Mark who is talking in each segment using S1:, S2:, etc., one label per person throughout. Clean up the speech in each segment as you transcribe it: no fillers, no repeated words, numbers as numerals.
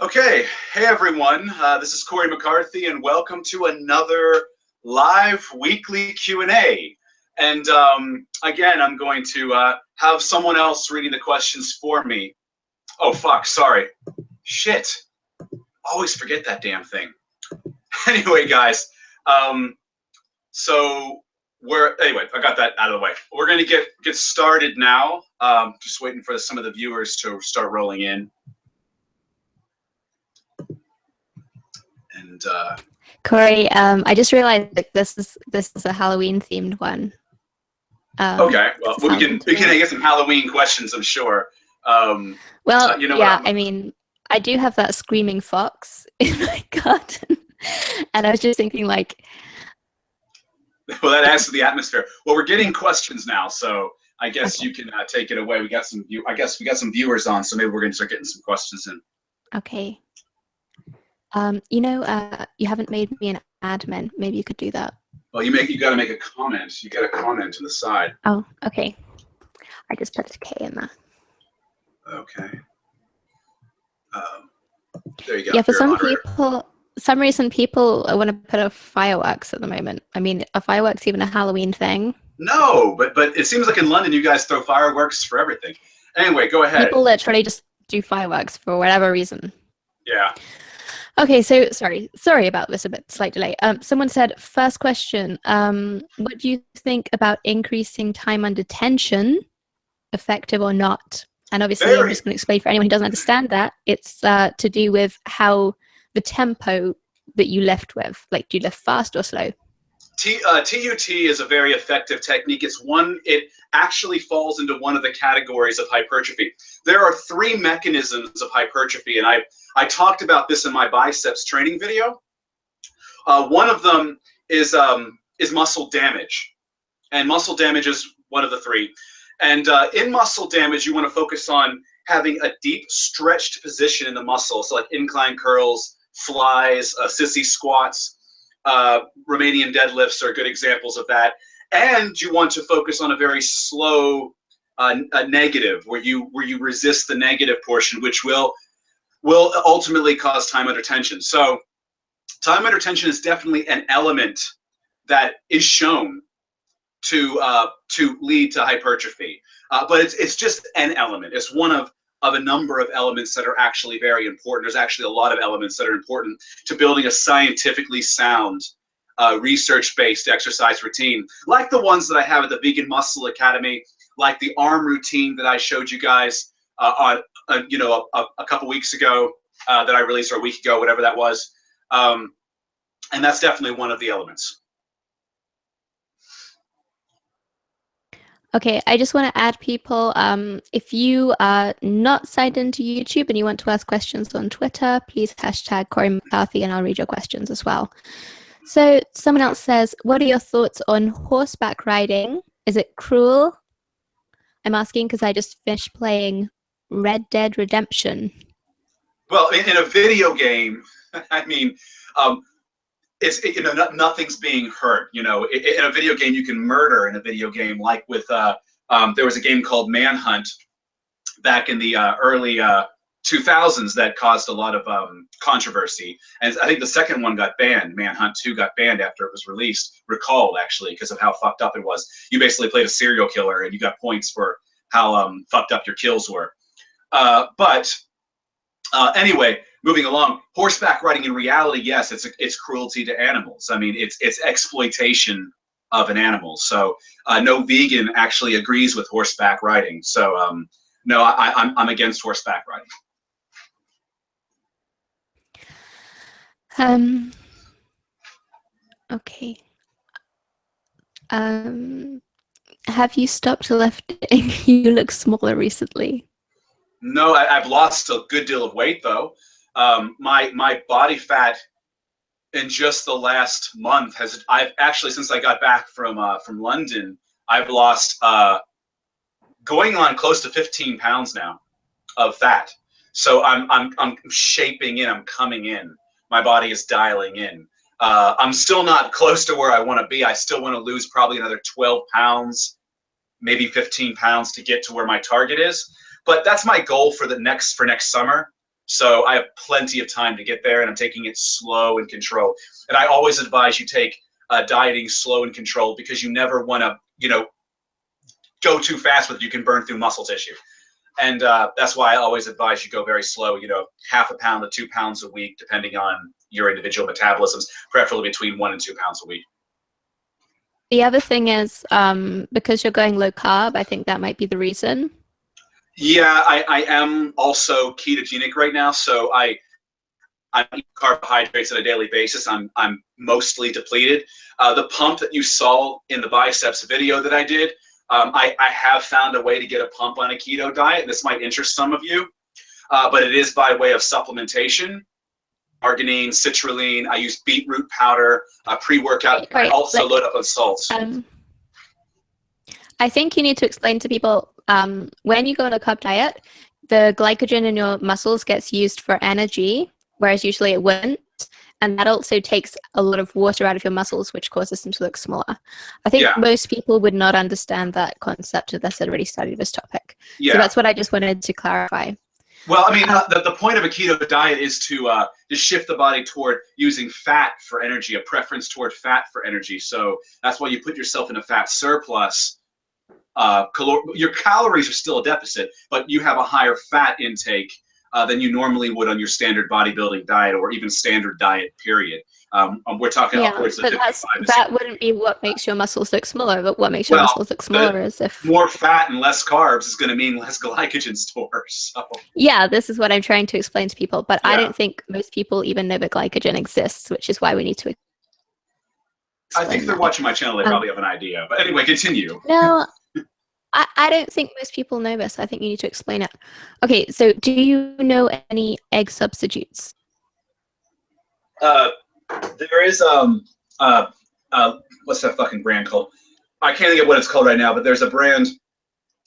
S1: Okay, hey everyone, this is Cory McCarthy and welcome to another live weekly Q&A. And again, I'm going to have someone else reading the questions for me. Oh fuck, sorry. Shit, always forget that damn thing. Anyway guys, anyway, I got that out of the way. We're gonna get started now. Just waiting for some of the viewers to start rolling in. And
S2: Cory, I just realized that this is a Halloween themed one.
S1: Okay, well we can get some Halloween questions, I'm sure.
S2: Well,
S1: you know
S2: yeah,
S1: what,
S2: I mean, I do have that screaming fox in my garden, and I was just thinking, like,
S1: well, that adds to the atmosphere. Well, we're getting questions now, so I guess
S2: okay.
S1: you can take it away. We got some viewers on, so maybe we're going to start getting some questions in.
S2: Okay. You haven't made me an admin. Maybe you could do that.
S1: Well, you got to make a comment. You got a comment to the side.
S2: Oh, okay. I just put a K in there.
S1: Okay. There you go.
S2: Yeah, for some reason people want to put up fireworks at the moment. I mean, are fireworks even a Halloween thing?
S1: No, but it seems like in London you guys throw fireworks for everything. Anyway, go ahead.
S2: People literally just do fireworks for whatever reason.
S1: Yeah.
S2: Okay, so sorry about this, a bit slight delay. Someone said, first question, what do you think about increasing time under tension, effective or not? And obviously, I'm just going to explain for anyone who doesn't understand that. It's to do with how the tempo that you lift with, like, do you lift fast or slow?
S1: TUT is a very effective technique. It actually falls into one of the categories of hypertrophy. There are 3 mechanisms of hypertrophy, and I talked about this in my biceps training video. One of them is muscle damage, and muscle damage is one of the 3. And in muscle damage, you want to focus on having a deep stretched position in the muscle, so like incline curls, flies, sissy squats. Romanian deadlifts are good examples of that. And you want to focus on a very slow negative, where you resist the negative portion, which will ultimately cause time under tension. So time under tension is definitely an element that is shown to lead to hypertrophy, but it's just an element. It's one of a number of elements that are actually very important. There's actually a lot of elements that are important to building a scientifically sound, research-based exercise routine, like the ones that I have at the Vegan Muscle Academy, like the arm routine that I showed you guys on a couple weeks ago, that I released, or a week ago, whatever that was, and that's definitely one of the elements.
S2: Okay, I just want to add people, if you are not signed into YouTube and you want to ask questions on Twitter, please hashtag Cory McCarthy and I'll read your questions as well. So someone else says, what are your thoughts on horseback riding? Is it cruel? I'm asking because I just finished playing Red Dead Redemption.
S1: Well, in a video game, I mean, nothing's being hurt. In a video game, you can murder in a video game, like with there was a game called Manhunt back in the early 2000s that caused a lot of controversy, and I think the second one got banned. Manhunt 2 got banned after it was recalled actually, because of how fucked up it was. You basically played a serial killer and you got points for how fucked up your kills were. Anyway, moving along, horseback riding in reality, yes, it's cruelty to animals. I mean, it's exploitation of an animal. So no vegan actually agrees with horseback riding. So no, I'm against horseback riding.
S2: Okay. Have you stopped lifting? You look smaller recently.
S1: No, I've lost a good deal of weight though. My body fat in just the last month I've actually, since I got back from London, I've lost going on close to 15 pounds now of fat. So I'm shaping in, I'm coming in. My body is dialing in. I'm still not close to where I want to be. I still want to lose probably another 12 pounds, maybe 15 pounds to get to where my target is. But that's my goal for next summer. So I have plenty of time to get there, and I'm taking it slow and controlled. And I always advise you take dieting slow and controlled, because you never want to, go too fast with it. You can burn through muscle tissue. And that's why I always advise you go very slow, half a pound to 2 pounds a week, depending on your individual metabolisms, preferably between 1 and 2 pounds a week.
S2: The other thing is, because you're going low carb, I think that might be the reason.
S1: Yeah, I am also ketogenic right now, so I'm eating carbohydrates on a daily basis. I'm mostly depleted. The pump that you saw in the biceps video that I did, I have found a way to get a pump on a keto diet. This might interest some of you, but it is by way of supplementation. Arginine, citrulline. I use beetroot powder, pre-workout. I also load up on salts.
S2: I think you need to explain to people, when you go on a carb diet, the glycogen in your muscles gets used for energy, whereas usually it wouldn't. And that also takes a lot of water out of your muscles, which causes them to look smaller. I think most people would not understand that concept unless they'd already studied this topic. So that's what I just wanted to clarify.
S1: Well, I mean, the point of a keto diet is to shift the body toward using fat for energy, a preference toward fat for energy. So that's why you put yourself in a fat surplus. Your calories are still a deficit, but you have a higher fat intake than you normally would on your standard bodybuilding diet, or even standard diet, period. We're talking upwards of 55.
S2: That wouldn't be what makes your muscles look smaller, but what makes your muscles look smaller is if...
S1: More fat and less carbs is going to mean less glycogen stores. So.
S2: Yeah, this is what I'm trying to explain to people, but I don't think most people even know that glycogen exists, which is why we need to
S1: I think if they're watching my channel, they probably have an idea. But anyway, continue.
S2: No, I don't think most people know this. I think you need to explain it. Okay, so do you know any egg substitutes?
S1: There is what's that fucking brand called? I can't think of what it's called right now, but there's a brand,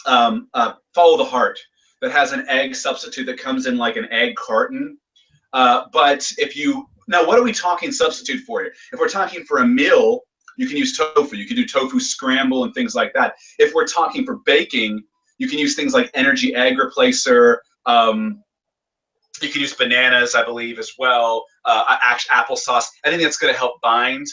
S1: Follow the Heart, that has an egg substitute that comes in like an egg carton. But now what are we talking substitute for here? If we're talking for a meal, you can use tofu. You can do tofu scramble and things like that. If we're talking for baking, you can use things like energy egg replacer. You can use bananas, I believe, as well. Applesauce. Anything that's going to help bind,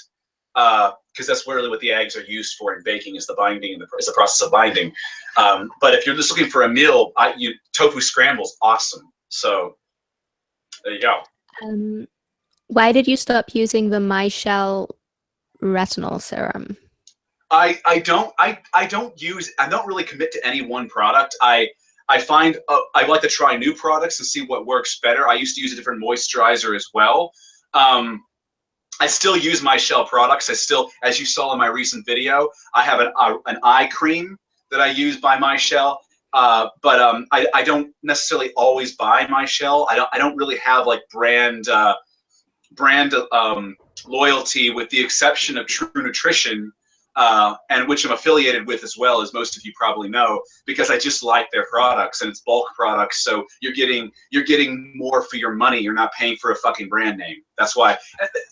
S1: because that's really what the eggs are used for in baking, is the binding, is the process of binding. But if you're just looking for a meal, tofu scramble's awesome. So there you go.
S2: Why did you stop using the MyShell Retinol Serum?
S1: I don't really commit to any one product. I find I like to try new products and see what works better. I used to use a different moisturizer as well. I still use MyShell products. I still, as you saw in my recent video, I have an eye cream that I use by MyShell. But I don't necessarily always buy MyShell. I don't really have like brand loyalty, with the exception of True Nutrition, and which I'm affiliated with as well, as most of you probably know, because I just like their products, and it's bulk products, so you're getting more for your money. You're not paying for a fucking brand name. That's why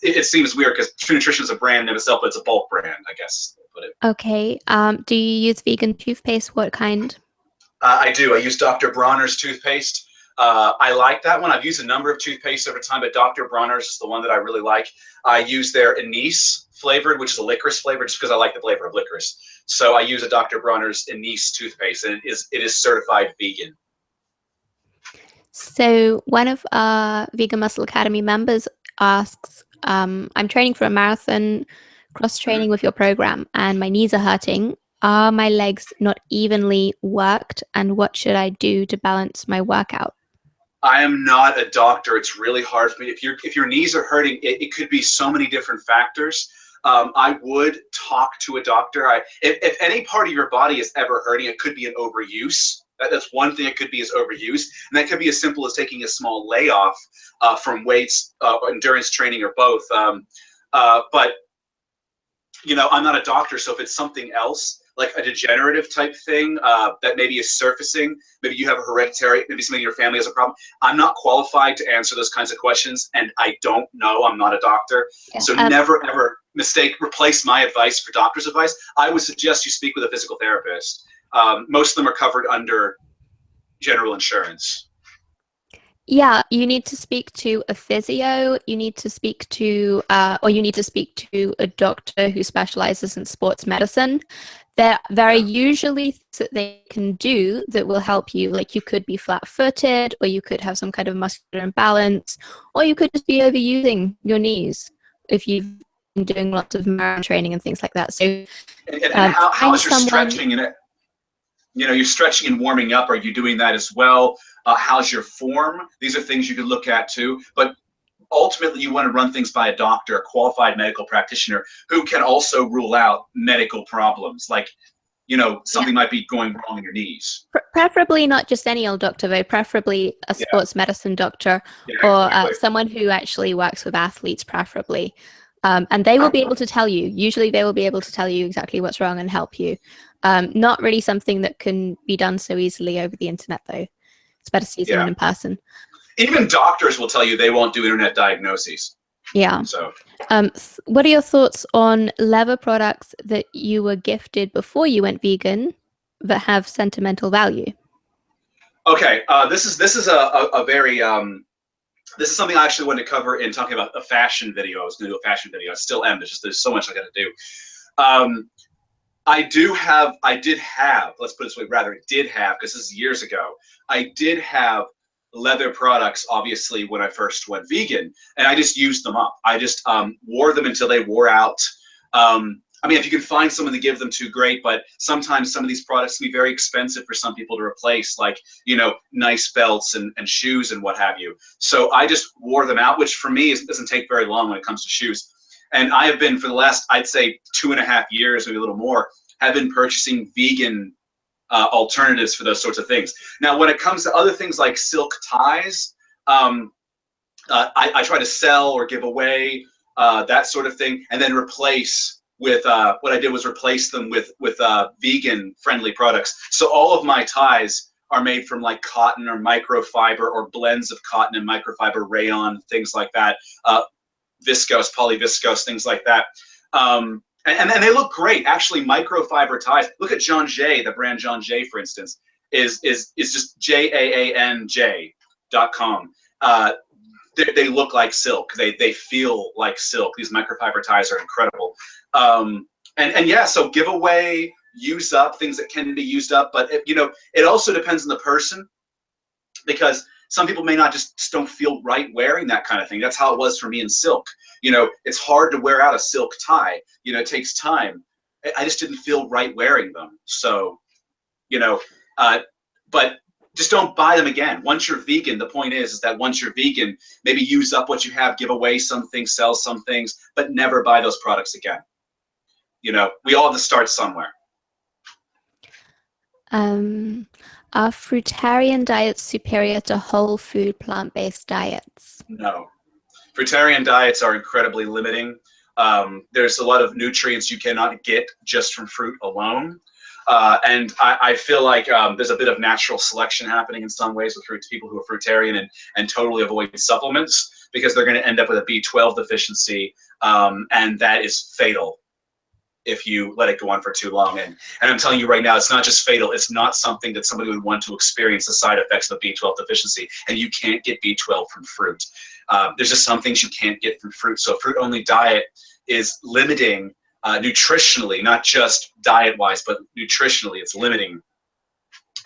S1: it seems weird, because True Nutrition is a brand in itself, but it's a bulk brand, I guess.
S2: Okay. Do you use vegan toothpaste? What kind?
S1: I do. I use Dr. Bronner's toothpaste. I like that one. I've used a number of toothpaste over time, but Dr. Bronner's is the one that I really like. I use their anise flavored, which is a licorice flavor, just because I like the flavor of licorice. So I use a Dr. Bronner's anise toothpaste, and it is certified vegan.
S2: So one of our Vegan Muscle Academy members asks, I'm training for a marathon, cross-training with your program, and my knees are hurting. Are my legs not evenly worked, and what should I do to balance my workout?
S1: I am not a doctor. It's really hard for me. If your knees are hurting, it could be so many different factors. I would talk to a doctor. If any part of your body is ever hurting, it could be an overuse. That's one thing it could be, is overuse. And that could be as simple as taking a small layoff from weights, endurance training, or both. But, I'm not a doctor, so if it's something else, like a degenerative type thing that maybe is surfacing, maybe you have a hereditary, maybe somebody in your family has a problem. I'm not qualified to answer those kinds of questions, and I don't know. I'm not a doctor. Yeah. So never, ever replace my advice for doctor's advice. I would suggest you speak with a physical therapist. Most of them are covered under general insurance.
S2: Yeah, you need to speak to a physio, you need to speak to, or you need to speak to a doctor who specializes in sports medicine. There are very usually things that they can do that will help you. Like you could be flat-footed, or you could have some kind of muscular imbalance, or you could just be overusing your knees if you've been doing lots of marathon training and things like that. So
S1: And how
S2: find
S1: is your
S2: someone.
S1: stretching and you're stretching and warming up. Are you doing that as well? How's your form? These are things you could look at too. But ultimately, you want to run things by a doctor, a qualified medical practitioner who can also rule out medical problems, like something might be going wrong in your knees.
S2: Preferably not just any old doctor, though. Preferably a sports medicine doctor, or
S1: exactly.
S2: someone who actually works with athletes, preferably. And they will be able to tell you. Usually, they will be able to tell you exactly what's wrong and help you. Not really something that can be done so easily over the internet, though. It's better to see someone in person.
S1: Even doctors will tell you they won't do internet diagnoses.
S2: Yeah.
S1: So,
S2: what are your thoughts on leather products that you were gifted before you went vegan that have sentimental value?
S1: okay, this is a very this is something I actually wanted to cover in talking about a fashion video. I was going to do a fashion video. I still am. There's so much I got to do. I did have, let's put it this way, rather, did have, because this is years ago, I did have leather products, obviously, when I first went vegan, and I just used them up. I just wore them until they wore out. I mean, if you can find someone to give them to, great, but sometimes some of these products can be very expensive for some people to replace, like, nice belts and shoes and what have you. So I just wore them out, which for me doesn't take very long when it comes to shoes. And I have been, for the last, I'd say 2.5 years, maybe a little more, have been purchasing vegan alternatives for those sorts of things. Now, when it comes to other things like silk ties, I try to sell or give away that sort of thing, and then replace with what I did was replace them with vegan friendly products. So all of my ties are made from like cotton or microfiber or blends of cotton and microfiber, rayon, things like that. Viscose, polyviscose, things like that. And they look great. Actually, microfiber ties. Look at John Jay, the brand John Jay, for instance, is just JAANJ.com. They look like silk. They feel like silk. These microfiber ties are incredible. And yeah, so give away, use up things that can be used up. But it also depends on the person, because some people may not just don't feel right wearing that kind of thing. That's how it was for me in silk. It's hard to wear out a silk tie. It takes time. I just didn't feel right wearing them. So, but just don't buy them again. Once you're vegan, the point is that once you're vegan, maybe use up what you have, give away some things, sell some things, but never buy those products again. We all have to start somewhere.
S2: Are fruitarian diets superior to whole food plant-based diets?
S1: No. Fruitarian diets are incredibly limiting. There's a lot of nutrients you cannot get just from fruit alone. And I feel like there's a bit of natural selection happening in some ways with people who are fruitarian and totally avoid supplements, because they're going to end up with a B12 deficiency, and that is fatal if you let it go on for too long. And I'm telling you right now, it's not just fatal. It's not something that somebody would want to experience the side effects of a B12 deficiency. And you can't get B12 from fruit. There's just some things you can't get from fruit. So a fruit-only diet is limiting nutritionally, not just diet-wise, but nutritionally, it's limiting.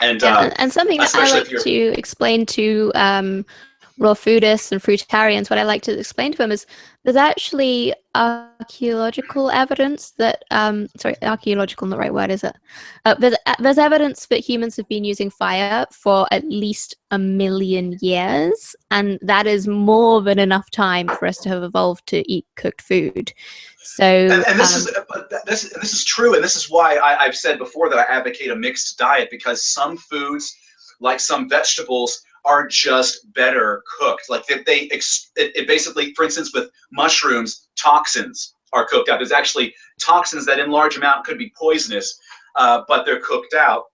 S1: And
S2: something that I like to explain to raw foodists and fruitarians, what I like to explain to them is there's actually archaeological evidence that, sorry, archaeological, not the right word, is it? There's evidence that humans have been using fire for at least 1 million years, and that is more than enough time for us to have evolved to eat cooked food. So,
S1: and this is true, and this is why I've said before that I advocate a mixed diet, because some foods, like some vegetables, are just better cooked. Like it basically, for instance, with mushrooms, toxins are cooked out. There's actually toxins that in large amount could be poisonous, but they're cooked out.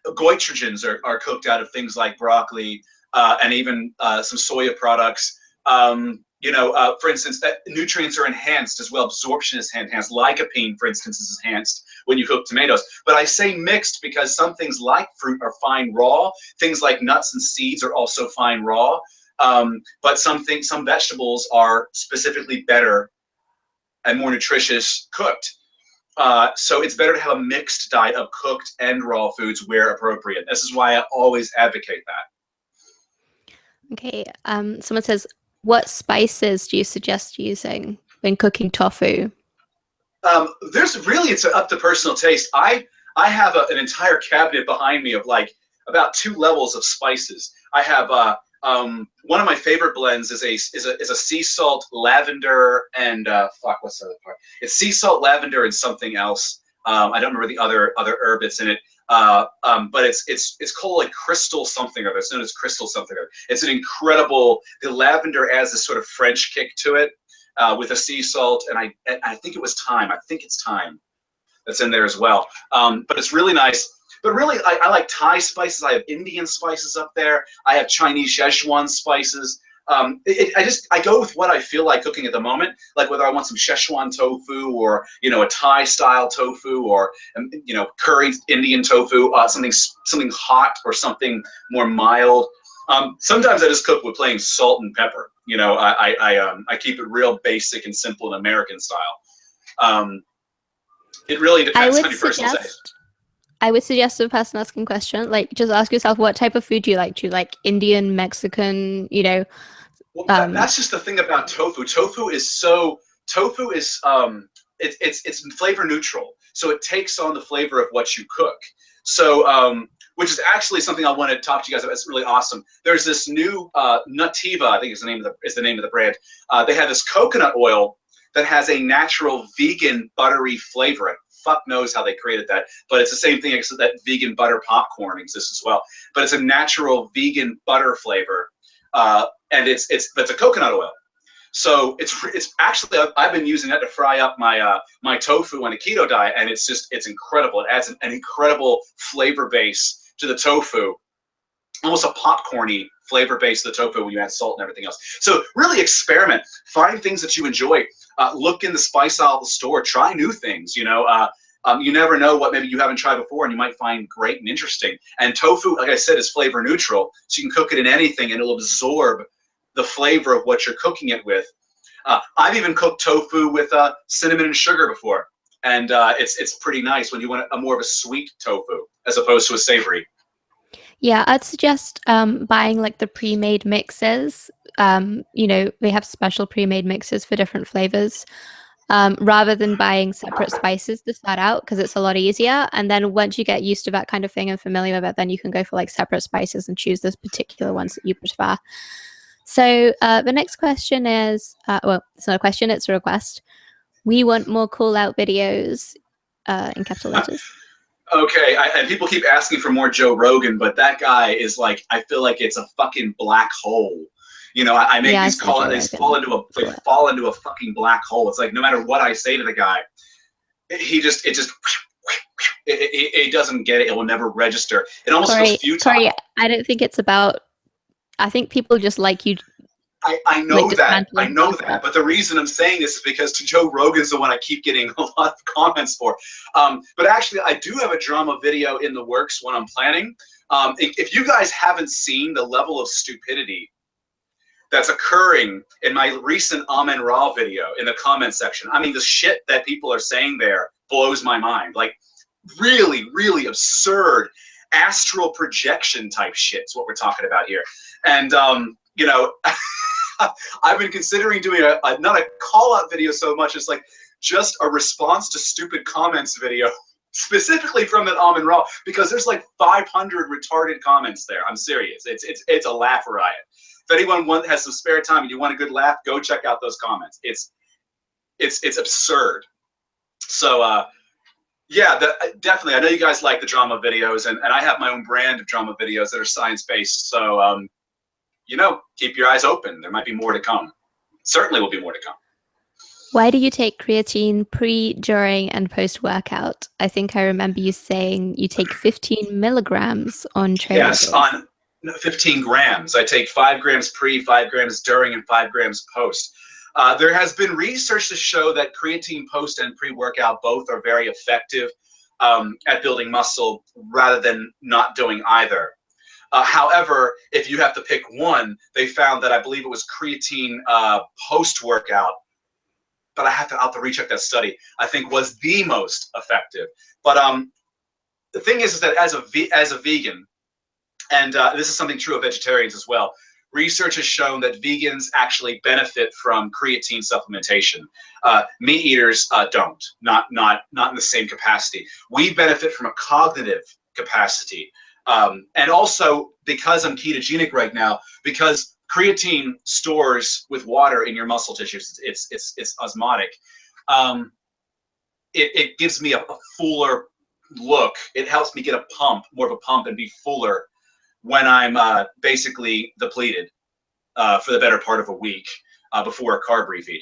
S1: Goitrogens are cooked out of things like broccoli and even some soya products. For instance, nutrients are enhanced as well. Absorption is enhanced. Lycopene, for instance, is enhanced when you cook tomatoes. But I say mixed because some things like fruit are fine raw. Things like nuts and seeds are also fine raw. But some vegetables are specifically better and more nutritious cooked. So it's better to have a mixed diet of cooked and raw foods where appropriate. This is why I always advocate that.
S2: Okay. Someone says, what spices do you suggest using when cooking tofu?
S1: It's up to personal taste. I have an entire cabinet behind me of like about 2 levels of spices. I have one of my favorite blends is a sea salt, lavender, and what's the other part? It's sea salt, lavender, and something else. I don't remember the other herb that's in it. But it's called like crystal something or other. It's known as crystal something or other. It's an incredible. The lavender adds this sort of French kick to it with a sea salt, and I think it was thyme. I think it's thyme that's in there as well. But it's really nice. But really, I like Thai spices. I have Indian spices up there. I have Chinese Szechuan spices. I go with what I feel like cooking at the moment. Like whether I want some Szechuan tofu or a Thai style tofu or curry Indian tofu, something hot or something more mild. Sometimes I just cook with plain salt and pepper. I keep it real basic and simple and American style. It really depends on your personal taste.
S2: I would suggest to the person asking question, like, just ask yourself, what type of food do you like? Do you like Indian, Mexican,
S1: Well, that's just the thing about tofu. Tofu is it's flavor neutral. So it takes on the flavor of what you cook. So, which is actually something I want to talk to you guys about. It's really awesome. There's this new Nativa, I think is the name of the brand. They have this coconut oil that has a natural vegan buttery flavor. Fuck knows how they created that, but it's the same thing except that vegan butter popcorn exists as well. But it's a natural vegan butter flavor, and it's a coconut oil. So it's actually I've been using that to fry up my tofu on a keto diet, and it's incredible. It adds an incredible flavor base to the tofu, almost a popcorny flavor base to the tofu when you add salt and everything else. So really experiment, find things that you enjoy. Look in the spice aisle of the store, try new things. You never know what maybe you haven't tried before, and you might find great and interesting. And tofu, like I said, is flavor neutral, so you can cook it in anything, and it'll absorb the flavor of what you're cooking it with. I've even cooked tofu with cinnamon and sugar before, and it's pretty nice when you want a more of a sweet tofu as opposed to a savory.
S2: Yeah, I'd suggest buying like the pre-made mixes. They have special pre-made mixes for different flavors, rather than buying separate spices to start out, because it's a lot easier. And then once you get used to that kind of thing and familiar with it, then you can go for like separate spices and choose those particular ones that you prefer. So the next question is, it's not a question, it's a request. We want more call out videos in capital letters.
S1: Okay, and people keep asking for more Joe Rogan, but that guy is like, I feel like it's a fucking black hole. I make these calls, and they fall into a fucking black hole. It's like no matter what I say to the guy, he doesn't get it. It will never register. It almost feels futile.
S2: Sorry, I don't think it's about. I think people just like you.
S1: I know that. But the reason I'm saying this is because Joe Rogan's the one I keep getting a lot of comments for. But actually, I do have a drama video in the works, one I'm planning. If you guys haven't seen the level of stupidity that's occurring in my recent Amen Ra video in the comment section, I mean, the shit that people are saying there blows my mind. Like, really, really absurd astral projection type shit is what we're talking about here. And, I've been considering doing not a call-out video so much as like just a response to stupid comments video, specifically from that Amen Ra, because there's like 500 retarded comments there. I'm serious. It's a laugh riot. If anyone has some spare time and you want a good laugh, go check out those comments. It's absurd. So yeah, definitely. I know you guys like the drama videos, and I have my own brand of drama videos that are science-based. So keep your eyes open. There might be more to come. Certainly will be more to come.
S2: Why do you take creatine pre, during, and post-workout? I think I remember you saying you take 15 milligrams on training days.
S1: Yes, on 15 grams. I take 5 grams pre, 5 grams during, and 5 grams post. There has been research to show that creatine post and pre-workout both are very effective. at building muscle rather than not doing either. However, if you have to pick one, they found that I believe it was creatine post-workout, but I'll have to recheck that study, I think was the most effective. But the thing is that as a vegan, and this is something true of vegetarians as well, research has shown that vegans actually benefit from creatine supplementation. Meat eaters don't, not in the same capacity. We benefit from a cognitive capacity. And also, because I'm ketogenic right now, because creatine stores with water in your muscle tissues, it's osmotic. It gives me a fuller look. It helps me get a pump, more of a pump, and be fuller when I'm basically depleted for the better part of a week before a carb refeed.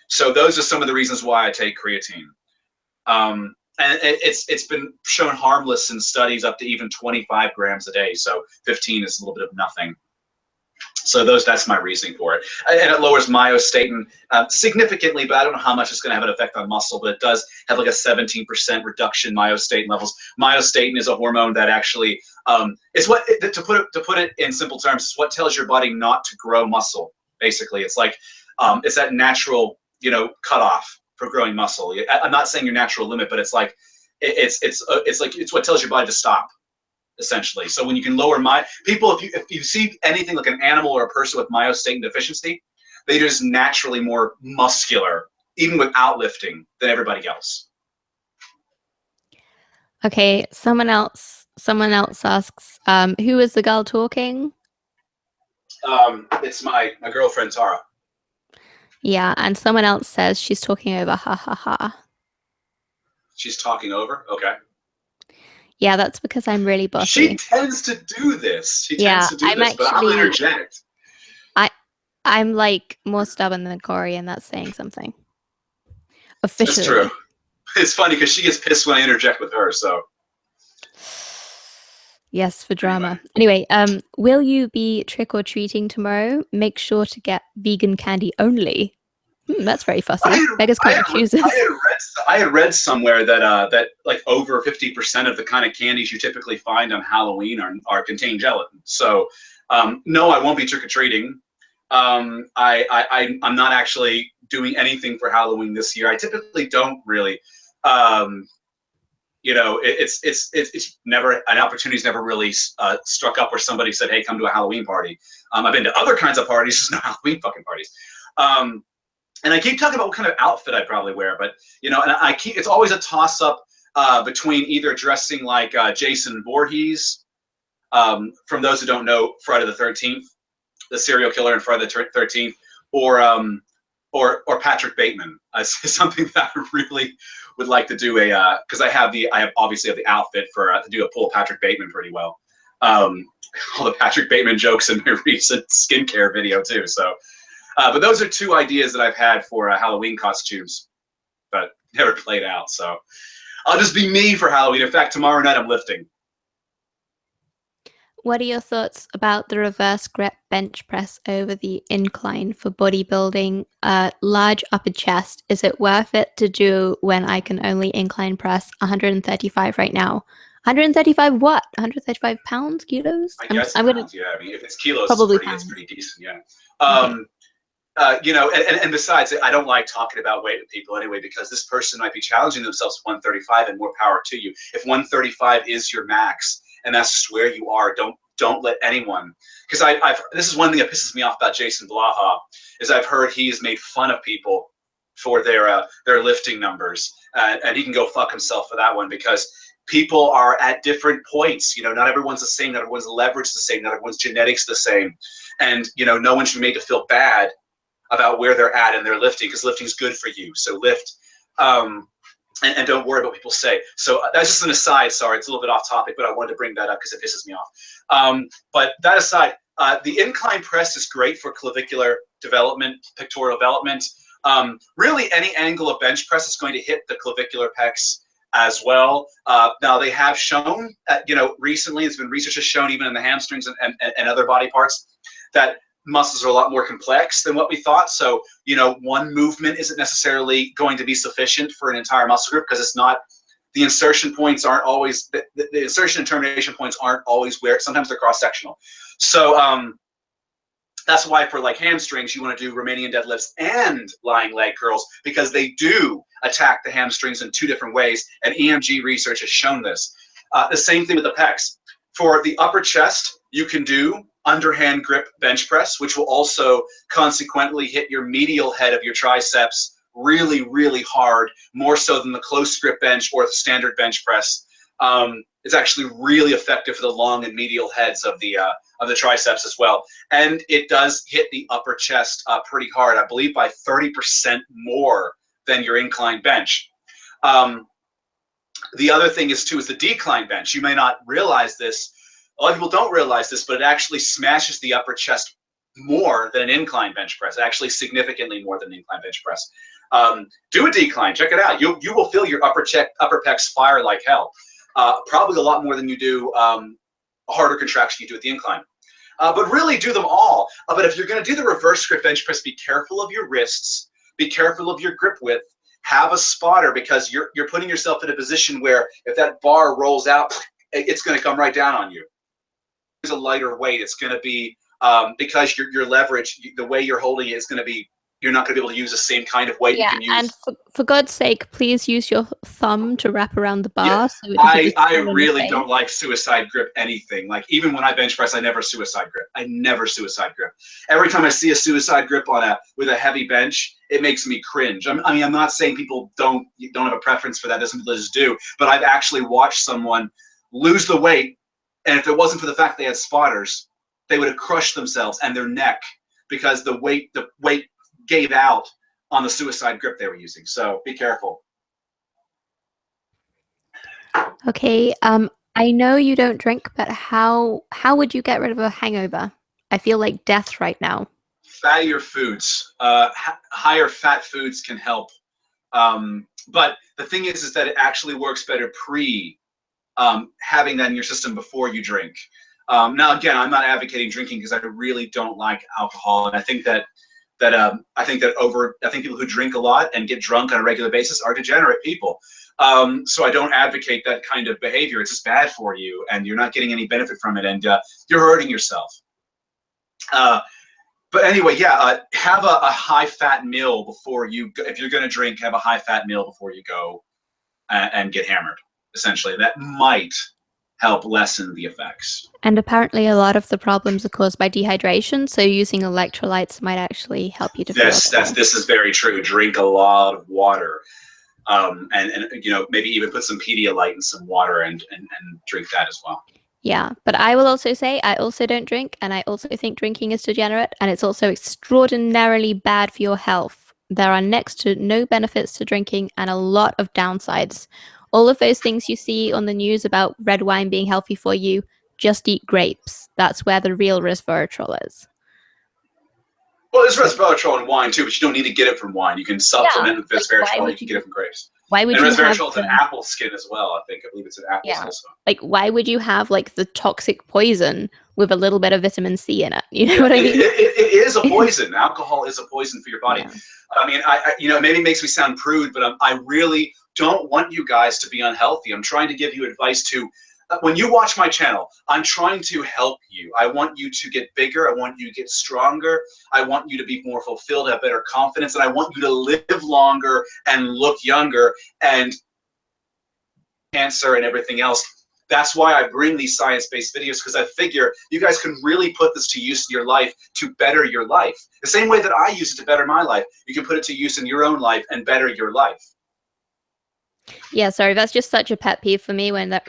S1: So those are some of the reasons why I take creatine. And it's been shown harmless in studies up to even 25 grams a day. So 15 is a little bit of nothing. So that's my reasoning for it. And it lowers myostatin significantly, but I don't know how much it's going to have an effect on muscle, but it does have like a 17% reduction in myostatin levels. Myostatin is a hormone that actually is what, to put it in simple terms, is what tells your body not to grow muscle. Basically, it's like it's that natural, cutoff for growing muscle. I'm not saying your natural limit, but it's like it's what tells your body to stop, essentially. So when you can lower if you see anything like an animal or a person with myostatin deficiency, they're just naturally more muscular, even without lifting, than everybody else.
S2: Okay, someone else asks, who is the girl talking?
S1: It's my girlfriend Tara.
S2: Yeah, and someone else says she's talking over, ha ha ha.
S1: She's talking over? Okay.
S2: Yeah, that's because I'm really bossy.
S1: She tends to do this. But I'll interject.
S2: I'm like more stubborn than Cory, and that's saying something. Officially.
S1: That's true. It's funny because she gets pissed when I interject with her, so.
S2: Yes, for drama. Anyway, will you be trick-or-treating tomorrow? Make sure to get vegan candy only. That's very fussy. Beggars can't be choosers.
S1: I had read somewhere that like over 50% of the kind of candies you typically find on Halloween contain gelatin. So no, I won't be trick-or-treating. I'm not actually doing anything for Halloween this year. I typically don't really. It's never, an opportunity's never really struck up where somebody said, "Hey, come to a Halloween party." I've been to other kinds of parties, just not Halloween fucking parties. And I keep talking about what kind of outfit I probably wear, but and it's always a toss up between either dressing like Jason Voorhees, from those who don't know, Friday the 13th, the serial killer in Friday the 13th, or Patrick Bateman. It's something that I really would like to do because I obviously have the outfit to do a pull Patrick Bateman pretty well. All the Patrick Bateman jokes in my recent skincare video too. So, but those are two ideas that I've had for Halloween costumes, but never played out. So I'll just be me for Halloween. In fact, tomorrow night I'm lifting.
S2: What are your thoughts about the reverse grip bench press over the incline for bodybuilding? Large upper chest, is it worth it to do when I can only incline press 135 right now? 135 what? 135 pounds, kilos?
S1: I guess pounds, yeah. I mean, if it's kilos, it's pretty decent, yeah.
S2: Okay.
S1: And besides, I don't like talking about weight with people anyway, because this person might be challenging themselves with 135, and more power to you. If 135 is your max, and that's just where you are, don't let anyone, because this is one thing that pisses me off about Jason Blaha, is I've heard he's made fun of people for their lifting numbers, and he can go fuck himself for that one, because people are at different points. Not everyone's the same, not everyone's leverage the same, not everyone's genetics the same, and no one should be made to feel bad about where they're at in their lifting, because lifting is good for you. So lift. And don't worry about what people say. So that's just an aside. Sorry, it's a little bit off topic, but I wanted to bring that up because it pisses me off. But that aside, the incline press is great for clavicular development, pectoral development. Really, any angle of bench press is going to hit the clavicular pecs as well. Now, they have shown, recently, it's been research has shown even in the hamstrings and other body parts that muscles are a lot more complex than what we thought. So, one movement isn't necessarily going to be sufficient for an entire muscle group, because it's not the insertion points aren't always, the insertion and termination points aren't always where, sometimes they're cross-sectional. So that's why for like hamstrings, you want to do Romanian deadlifts and lying leg curls, because they do attack the hamstrings in 2 different ways, and EMG research has shown this. The same thing with the pecs. For the upper chest, you can do underhand grip bench press, which will also consequently hit your medial head of your triceps really, really hard, more so than the close grip bench or the standard bench press. It's actually really effective for the long and medial heads of the triceps as well. And it does hit the upper chest pretty hard, I believe by 30% more than your incline bench. The other thing is too is the decline bench. You may not realize this. A lot of people don't realize this, but it actually smashes the upper chest more than an incline bench press. Actually, significantly more than an incline bench press. Do a decline. Check it out. You will feel your upper pecs fire like hell. Probably a lot more than you do a harder contraction you do at the incline. But really do them all. But if you're going to do the reverse grip bench press, be careful of your wrists. Be careful of your grip width. Have a spotter, because you're putting yourself in a position where if that bar rolls out, it's going to come right down on you. It's a lighter weight. It's going to be because your leverage, the way you're holding it, is going to be, you're not going to be able to use the same kind of weight you can use.
S2: And for God's sake, please use your thumb to wrap around the bar.
S1: Yeah,
S2: so it
S1: I really don't like suicide grip anything. Like even when I bench press, I never suicide grip. I never suicide grip. Every time I see a suicide grip with a heavy bench, it makes me cringe. I mean, I'm not saying people don't have a preference for that. Some people just do. But I've actually watched someone lose the weight, and if it wasn't for the fact they had spotters, they would have crushed themselves and their neck because the weight gave out on the suicide grip they were using. So be careful.
S2: Okay. I know you don't drink, but how would you get rid of a hangover? I feel like death right now.
S1: Fattier foods, higher fat foods can help. But the thing is that it actually works better having that in your system before you drink. Now, again, I'm not advocating drinking because I really don't like alcohol, and I think that people who drink a lot and get drunk on a regular basis are degenerate people. So I don't advocate that kind of behavior. It's just bad for you, and you're not getting any benefit from it, and you're hurting yourself. But anyway, yeah, have a high-fat meal before you go. If you're going to drink, have a high-fat meal before you go and get hammered, essentially. That might help lessen the effects.
S2: And apparently a lot of the problems are caused by dehydration, so using electrolytes might actually help you to
S1: this is very true. Drink a lot of water, and maybe even put some Pedialyte in some water and drink that as well.
S2: Yeah, but I will also say I also don't drink, and I also think drinking is degenerate, and it's also extraordinarily bad for your health. There are next to no benefits to drinking and a lot of downsides. All of those things you see on the news about red wine being healthy for you, just eat grapes. That's where the real resveratrol is.
S1: Well, there's resveratrol in wine too, but you don't need to get it from wine. You can supplement with resveratrol. You can get it from grapes.
S2: Why would
S1: and
S2: you
S1: resveratrol is in apple skin as well, I think. I believe it's in apples also.
S2: Like, why would you have like the toxic poison with a little bit of vitamin C in it? You know what I mean?
S1: It is a poison. Alcohol is a poison for your body. Yeah. I mean, it maybe makes me sound prude, but I really don't want you guys to be unhealthy. I'm trying to give you advice to, when you watch my channel, I'm trying to help you. I want you to get bigger. I want you to get stronger. I want you to be more fulfilled, have better confidence, and I want you to live longer and look younger and cancer and everything else. That's why I bring these science-based videos, because I figure you guys can really put this to use in your life to better your life. The same way that I use it to better my life, you can put it to use in your own life and better your life.
S2: Yeah, sorry, that's just such a pet peeve for me when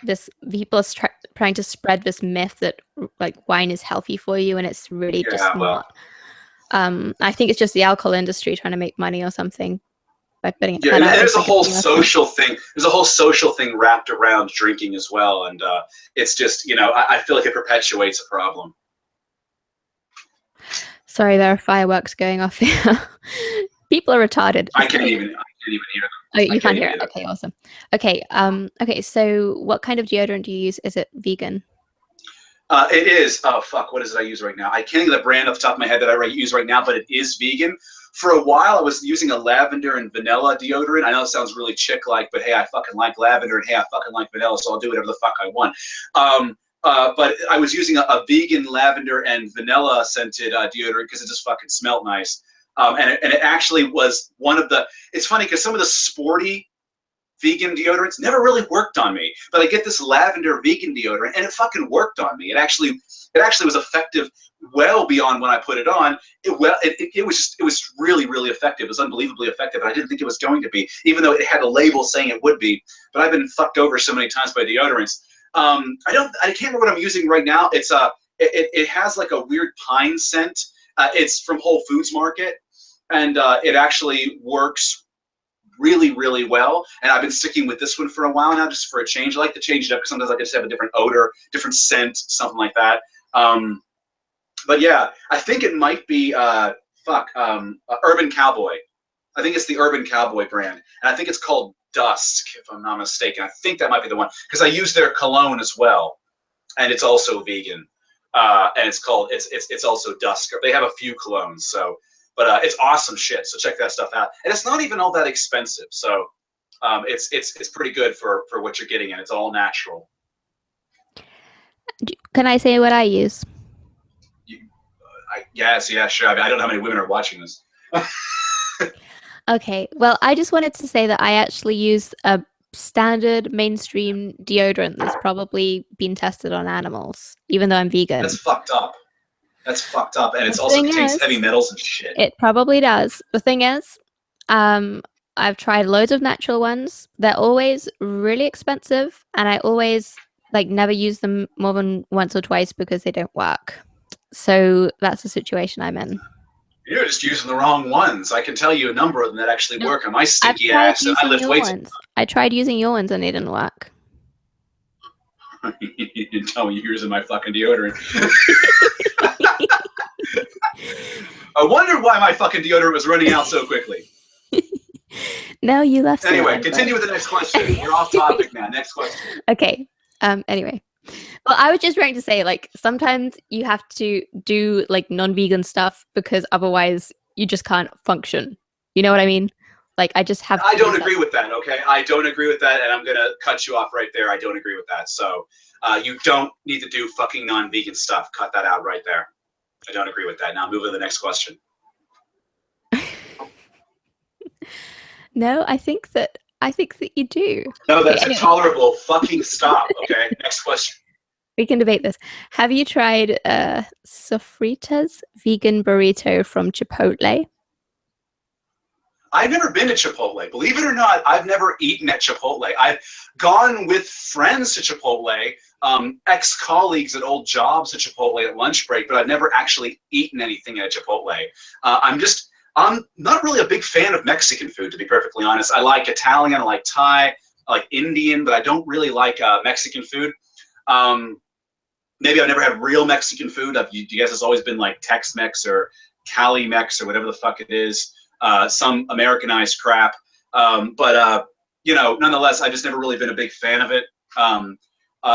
S2: people are trying to spread this myth that like wine is healthy for you, and it's really just not. I think it's just the alcohol industry trying to make money or something by putting it.
S1: Yeah, and there's a whole social thing. There's a whole social thing wrapped around drinking as well, and it's just I feel like it perpetuates a problem.
S2: Sorry, there are fireworks going off here. People are retarded.
S1: I can't even hear them.
S2: Oh, you can't hear it. Okay, awesome. Okay, okay. So, what kind of deodorant do you use? Is it vegan?
S1: It is. Oh fuck! What is it I use right now? I can't think of the brand off the top of my head that I use right now, but it is vegan. for a while I was using a lavender and vanilla deodorant. I know it sounds really chick-like, but hey, I fucking like lavender, and hey, I fucking like vanilla, so I'll do whatever the fuck I want. But I was using a vegan lavender and vanilla scented deodorant because it just fucking smelled nice. And it actually was one of the, it's funny because some of the sporty vegan deodorants never really worked on me, but I get this lavender vegan deodorant and it fucking worked on me. It actually was effective well beyond when I put it on. It was really, really effective. It was unbelievably effective, and I didn't think it was going to be, even though it had a label saying it would be. But I've been fucked over so many times by deodorants. I can't remember what I'm using right now. It's it has like a weird pine scent. It's from Whole Foods Market, and it actually works really, really well. And I've been sticking with this one for a while now, just for a change. I like to change it up because sometimes I just have a different odor, different scent, something like that. But yeah, I think it might be Urban Cowboy. I think it's the Urban Cowboy brand, and I think it's called Dusk, if I'm not mistaken. I think that might be the one because I use their cologne as well, and it's also vegan. And it's also Dusk. They have a few colognes, so. But it's awesome shit, so check that stuff out. And it's not even all that expensive, so it's pretty good for what you're getting, and it's all natural.
S2: Can I say what I use?
S1: Yes, yeah, sure. I mean, I don't know how many women are watching this.
S2: Okay, well, I just wanted to say that I actually use a standard mainstream deodorant that's probably been tested on animals, even though I'm vegan.
S1: That's fucked up. That's fucked up, and it also contains heavy metals and shit.
S2: It probably does. The thing is, I've tried loads of natural ones. They're always really expensive, and I always never use them more than once or twice because they don't work. So that's the situation I'm in.
S1: You're just using the wrong ones. I can tell you a number of them that actually work on my stinky ass, and I lift weights.
S2: I tried using your ones, and they didn't work.
S1: You didn't tell me you're using my fucking deodorant. I wonder why my fucking deodorant was running out so quickly.
S2: No, you left.
S1: Anyway, continue with the next question. You're off topic now. Next question.
S2: Okay. Anyway. Well, I was just trying to say, sometimes you have to do, non-vegan stuff because otherwise you just can't function. You know what I mean? I just have to.
S1: I don't agree with that, okay? I don't agree with that, and I'm going to cut you off right there. I don't agree with that. So you don't need to do fucking non-vegan stuff. Cut that out right there. I don't agree with that. Now move to the next question.
S2: No, I think that you do.
S1: No, that's intolerable. Fucking stop. Okay, next question.
S2: We can debate this. Have you tried Sofrita's vegan burrito from Chipotle?
S1: I've never been to Chipotle. Believe it or not, I've never eaten at Chipotle. I've gone with friends to Chipotle, ex-colleagues at old jobs at Chipotle at lunch break, but I've never actually eaten anything at Chipotle. I'm not really a big fan of Mexican food, to be perfectly honest. I like Italian, I like Thai, I like Indian, but I don't really like Mexican food. Maybe I've never had real Mexican food. You guess it's always been like Tex-Mex or Cali-Mex or whatever the fuck it is. Some Americanized crap. Nonetheless, I've just never really been a big fan of it.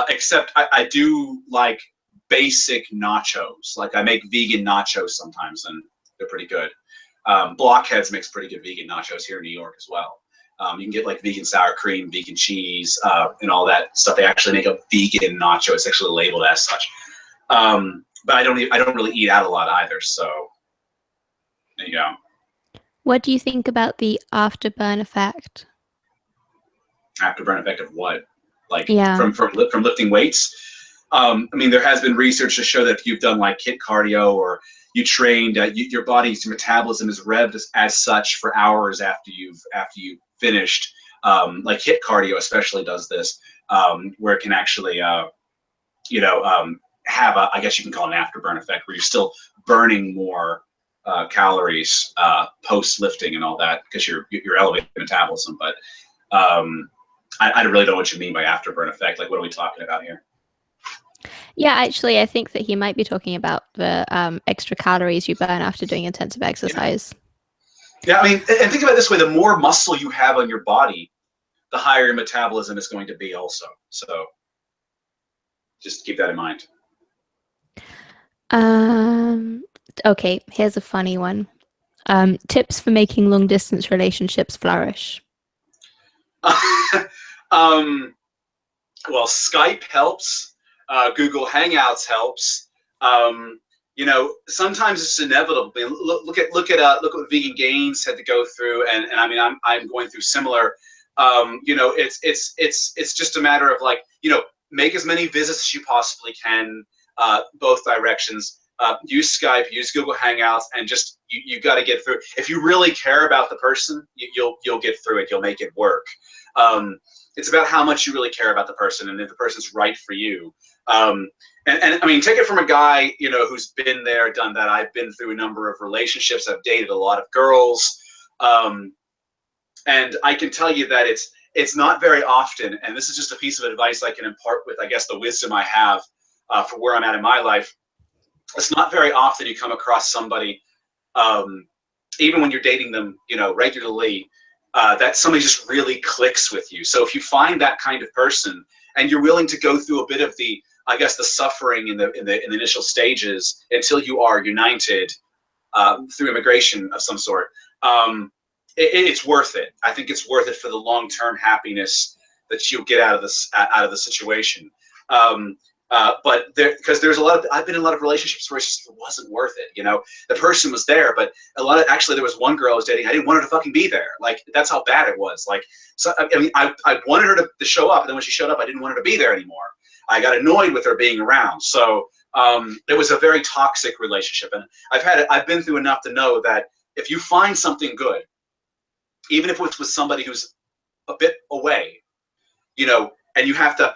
S1: Except I do like basic nachos. I make vegan nachos sometimes, and they're pretty good. Blockheads makes pretty good vegan nachos here in New York as well. You can get vegan sour cream, vegan cheese, and all that stuff. They actually make a vegan nacho. It's actually labeled as such. But I don't really eat out a lot either. So there you go.
S2: What do you think about the afterburn effect?
S1: Afterburn effect of what? From lifting weights? There has been research to show that if you've done HIIT cardio or you trained, your body's metabolism is revved as such for hours after you've finished. HIIT cardio especially does this, where it can actually, have I guess you can call it an afterburn effect, where you're still burning more calories post lifting and all that because you're elevating metabolism. But I really don't know what you mean by afterburn effect. What are we talking about here?
S2: Yeah, actually, I think that he might be talking about the extra calories you burn after doing intensive exercise.
S1: Yeah, and think about it this way: the more muscle you have on your body, the higher your metabolism is going to be also. So just keep that in mind.
S2: Okay, here's a funny one. Tips for making long distance relationships flourish.
S1: Well, Skype helps. Google Hangouts helps. You know, sometimes it's inevitable. I mean, look at what Vegan Gains had to go through, and I mean, I'm going through similar. You know, it's just a matter of, like, you know, make as many visits as you possibly can, both directions. Use Skype, use Google Hangouts, and just you got to get through. If you really care about the person, you'll get through it. You'll make it work. It's about how much you really care about the person, and if the person's right for you. And I mean, take it from a guy, you know, who's been there, done that. I've been through a number of relationships. I've dated a lot of girls, and I can tell you that it's not very often. And this is just a piece of advice I can impart with, I guess, the wisdom I have for where I'm at in my life. It's not very often you come across somebody, even when you're dating them, you know, regularly, that somebody just really clicks with you. So if you find that kind of person, and you're willing to go through a bit of the, I guess, the suffering in the initial stages until you are united through immigration of some sort, it's worth it. I think it's worth it for the long-term happiness that you'll get out of the situation. But because there's a lot of, I've been in a lot of relationships where it just wasn't worth it. You know, the person was there, but actually there was one girl I was dating, I didn't want her to fucking be there. Like, that's how bad it was. Like, so I mean, I wanted her to show up, and then when she showed up, I didn't want her to be there anymore. I got annoyed with her being around. So it was a very toxic relationship, and I've been through enough to know that if you find something good, even if it's with somebody who's a bit away, you know, and you have to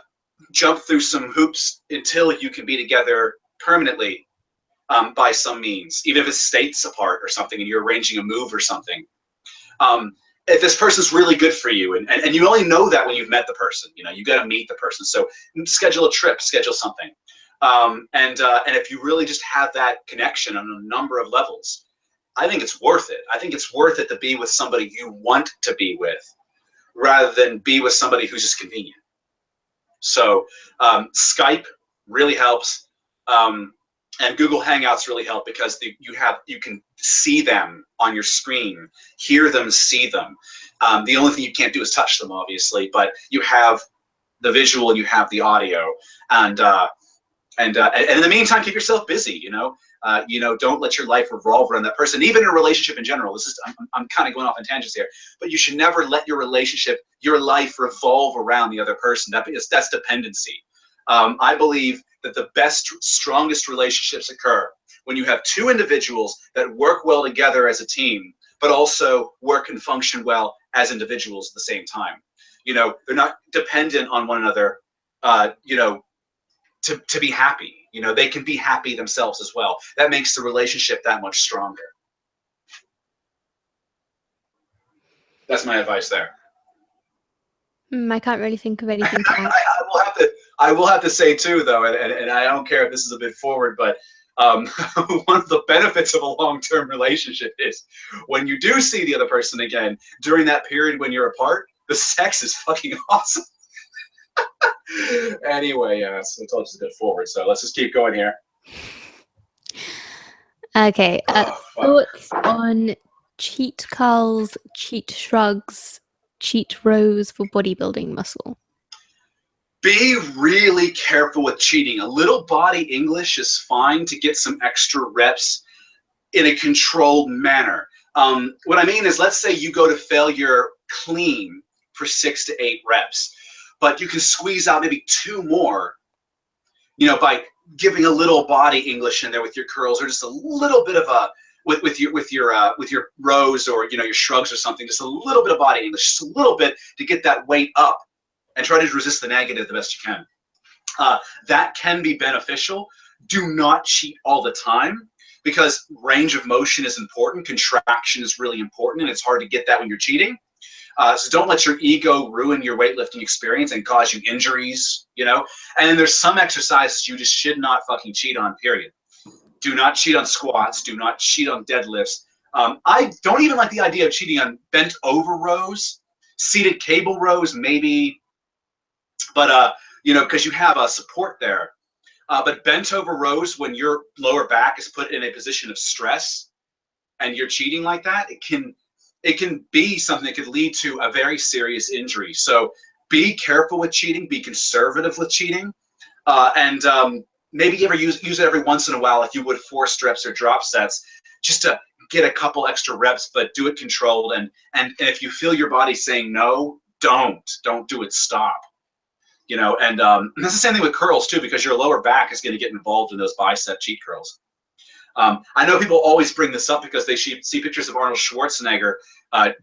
S1: jump through some hoops until you can be together permanently by some means, even if it's states apart or something, and you're arranging a move or something. If this person's really good for you, and you only know that when you've met the person, you know, you got to meet the person. So schedule a trip, schedule something. And if you really just have that connection on a number of levels, I think it's worth it. I think it's worth it to be with somebody you want to be with, rather than be with somebody who's just convenient. So Skype really helps, and Google Hangouts really help, because you can see them on your screen, hear them, see them. The only thing you can't do is touch them, obviously, but you have the visual, you have the audio, and in the meantime, keep yourself busy. You know, don't let your life revolve around that person. Even in a relationship in general. I'm kind of going off on tangents here, but you should never let your relationship, your life, revolve around the other person. That's dependency. I believe that the best, strongest relationships occur when you have two individuals that work well together as a team, but also work and function well as individuals at the same time. You know, they're not dependent on one another, you know, to be happy. You know, they can be happy themselves as well. That makes the relationship that much stronger. That's my advice there.
S2: I can't really think of anything to add.
S1: I will have to say too, though, and I don't care if this is a bit forward, but one of the benefits of a long-term relationship is when you do see the other person again during that period when you're apart, the sex is fucking awesome. Anyway, so I told you it's a bit forward, so let's just keep going here.
S2: Okay, thoughts on cheat curls, cheat shrugs, cheat rows for bodybuilding muscle?
S1: Be really careful with cheating. A little body English is fine to get some extra reps in a controlled manner. What I mean is, let's say you go to failure clean for 6 to 8 reps, but you can squeeze out maybe 2 more, you know, by giving a little body English in there with your curls, or just a little bit of a with your rows, or, you know, your shrugs or something, just a little bit of body English, just a little bit to get that weight up, and try to resist the negative the best you can. That can be beneficial. Do not cheat all the time, because range of motion is important. Contraction is really important, and it's hard to get that when you're cheating. So don't let your ego ruin your weightlifting experience and cause you injuries, you know. And then there's some exercises you just should not fucking cheat on, period. Do not cheat on squats. Do not cheat on deadlifts. I don't even like the idea of cheating on bent over rows. Seated cable rows, maybe. But, you know, because you have a support there. But bent over rows, when your lower back is put in a position of stress, and you're cheating like that, it can be something that could lead to a very serious injury. So be careful with cheating, be conservative with cheating, and maybe ever use it every once in a while, like you would force strips or drop sets, just to get a couple extra reps, but do it controlled. And if you feel your body saying no, don't do it, stop. And that's the same thing with curls too, because your lower back is going to get involved in those bicep cheat curls. I know people always bring this up because they see pictures of Arnold Schwarzenegger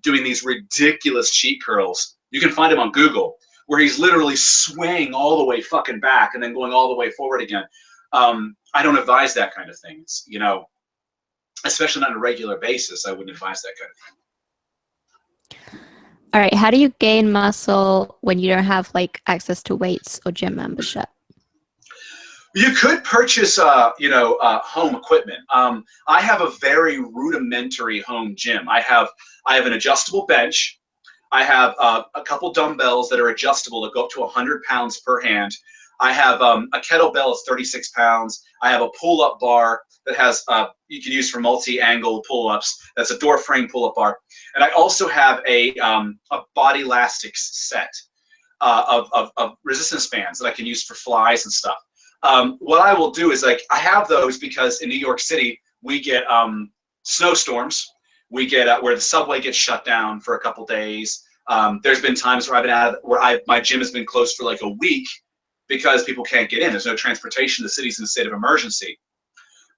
S1: doing these ridiculous cheat curls. You can find him on Google, where he's literally swaying all the way fucking back and then going all the way forward again. I don't advise that kind of thing. It's, especially not on a regular basis, I wouldn't advise that kind of thing.
S2: All right, how do you gain muscle when you don't have like access to weights or gym membership?
S1: You could purchase, home equipment. I have a very rudimentary home gym. I have an adjustable bench. I have a couple dumbbells that are adjustable that go up to 100 pounds per hand. I have a kettlebell that's 36 pounds. I have a pull-up bar that has you can use for multi-angle pull-ups. That's a door frame pull-up bar. And I also have a body elastics set of resistance bands that I can use for flies and stuff. What I will do is, I have those because in New York City we get snowstorms. We get where the subway gets shut down for a couple days. There's been times where I've been my gym has been closed for like a week because people can't get in. There's no transportation. The city's in a state of emergency.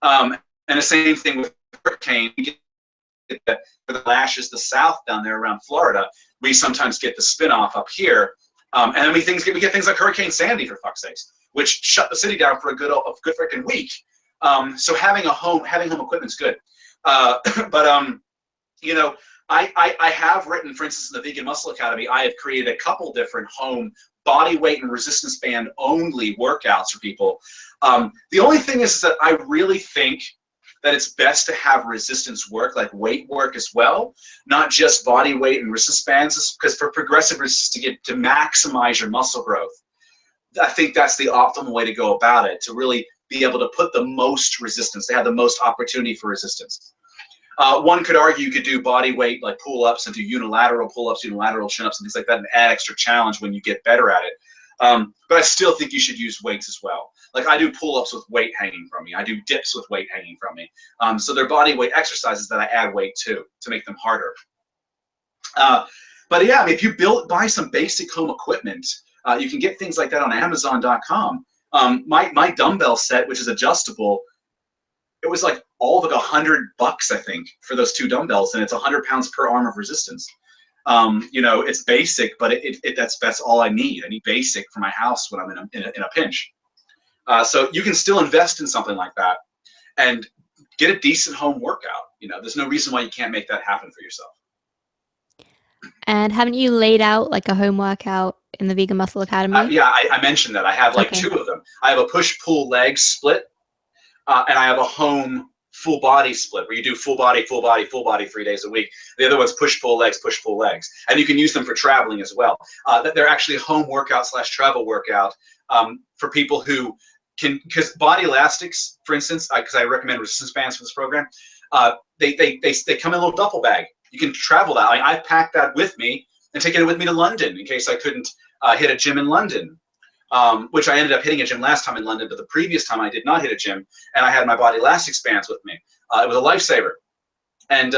S1: And the same thing with hurricane. We get the lashes, the south down there around Florida. We sometimes get the spin-off up here, and then we get things like Hurricane Sandy, for fuck's sakes, which shut the city down for a good freaking week. So having home equipment's good. I have written, for instance, in the Vegan Muscle Academy, I have created a couple different home body weight and resistance band only workouts for people. The only thing is that I really think that it's best to have resistance work, like weight work as well, not just body weight and resistance bands, because for progressive resistance, to maximize your muscle growth, I think that's the optimal way to go about it, to really be able to put the most resistance, to have the most opportunity for resistance. One could argue you could do body weight like pull-ups and do unilateral pull-ups, unilateral chin-ups and things like that, and add extra challenge when you get better at it. But I still think you should use weights as well. Like I do pull-ups with weight hanging from me. I do dips with weight hanging from me. So they're body weight exercises that I add weight to make them harder. But yeah, I mean, if you buy some basic home equipment, you can get things like that on Amazon.com. My dumbbell set, which is adjustable, it was like all of like $100, I think, for those two dumbbells, and it's 100 pounds per arm of resistance. It's basic, but that's all I need. I need basic for my house when I'm in a pinch. So you can still invest in something like that and get a decent home workout. There's no reason why you can't make that happen for yourself.
S2: And haven't you laid out like a home workout in the Vegan Muscle Academy?
S1: Yeah, I mentioned that. I have like two of them. I have a push-pull leg split, and I have a home full body split where you do full body 3 days a week. The other one's push-pull legs. And you can use them for traveling as well. They're actually a home workout / travel workout for people who can, because body elastics, for instance, because I recommend resistance bands for this program, they come in a little duffel bag. You can travel that. I packed that with me and taken it with me to London in case I couldn't hit a gym in London, which I ended up hitting a gym last time in London, but the previous time I did not hit a gym, and I had my body elastics bands with me. It was a lifesaver. And